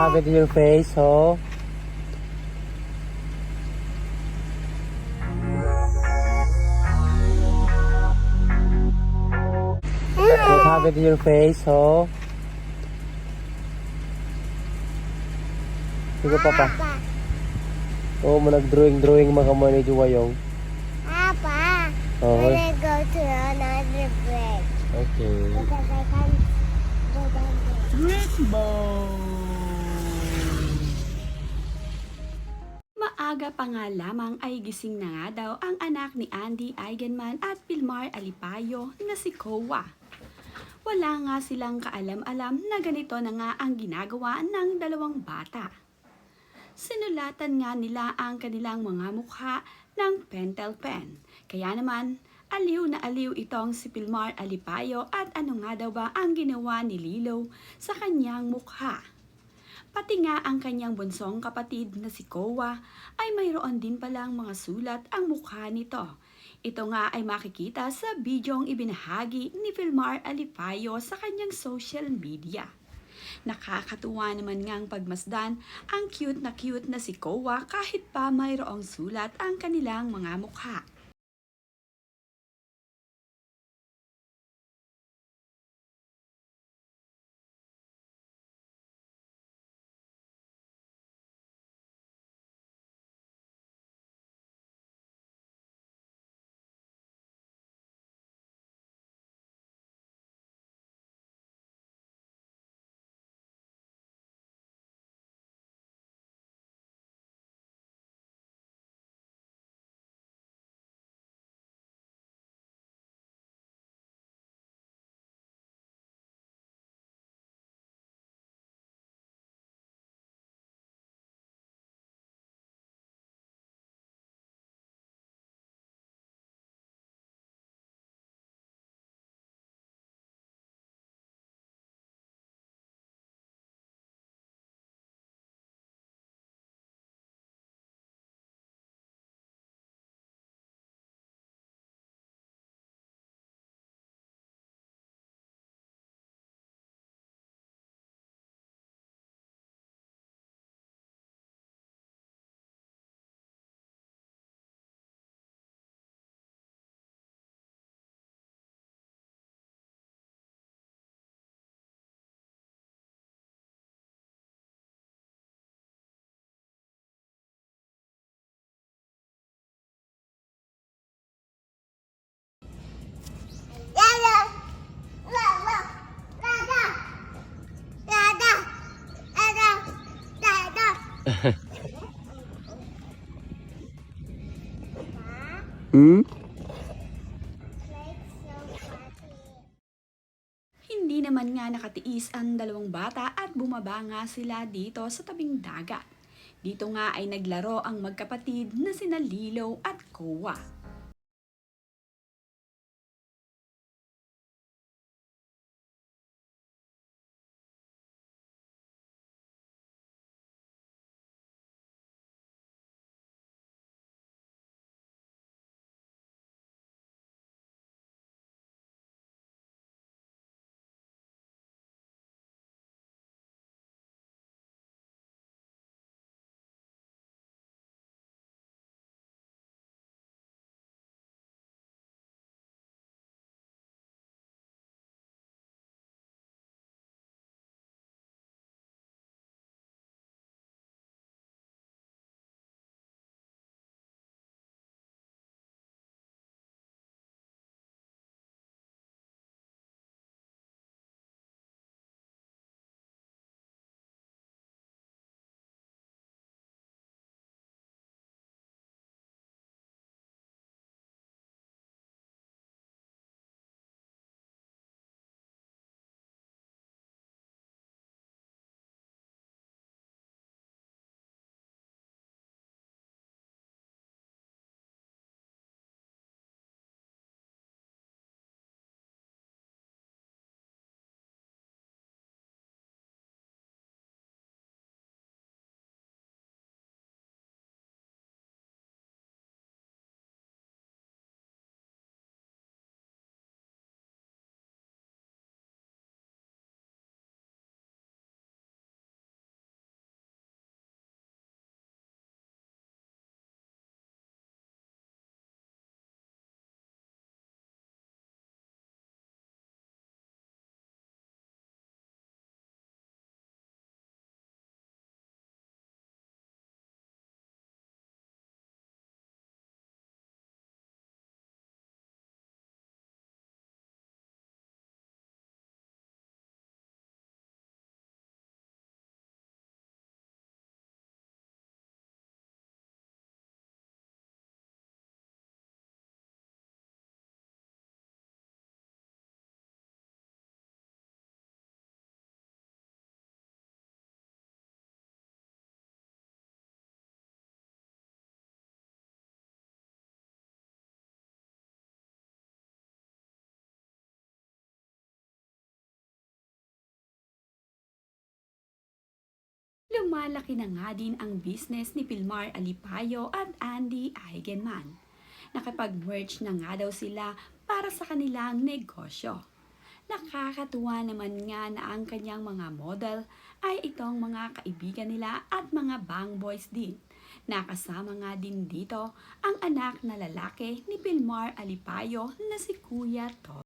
have it in your face, oh. Don't have it in your face, oh. Sige, Papa. Oo, nag-drawing mga mo ni Juwayong. Papa, Oh, when I go to another bridge, okay. because I can't go down there. Maaga pa nga lamang ay gising na nga daw ang anak ni Andy Eigenman at Vilmar Alipayo na si Kowa. Wala nga silang kaalam-alam na ganito na nga ang ginagawa ng dalawang bata. Sinulatan nga nila ang kanilang mga mukha ng pentel pen. Kaya naman, aliw na aliw itong si Vilmar Alipayo at ano nga daw ba ang ginawa ni Lilo sa kanyang mukha. Pati nga ang kanyang bunsong kapatid na si Kowa ay mayroon din palang mga sulat ang mukha nito. Ito nga ay makikita sa bidyong ibinahagi ni Vilmar Alipayo sa kanyang social media. Nakakatuwa naman ngang pagmasdan ang cute na si Kowa kahit pa mayroong sulat ang kanilang mga mukha. Hindi naman nga nakatiis ang dalawang bata at bumaba nga sila dito sa tabing dagat. Dito nga ay naglaro ang magkapatid na sina Lilo at Kowa. lumalaki na nga din ang business ni Pilmar Alipayo at Andy Eigenman. Nakapag-merge na nga daw sila para sa kanilang negosyo. Nakakatuwa naman nga na ang kanyang mga model ay itong mga kaibigan nila at mga bang boys din. Nakasama nga din dito ang anak na lalaki ni Pilmar Alipayo na si Kuya Toby.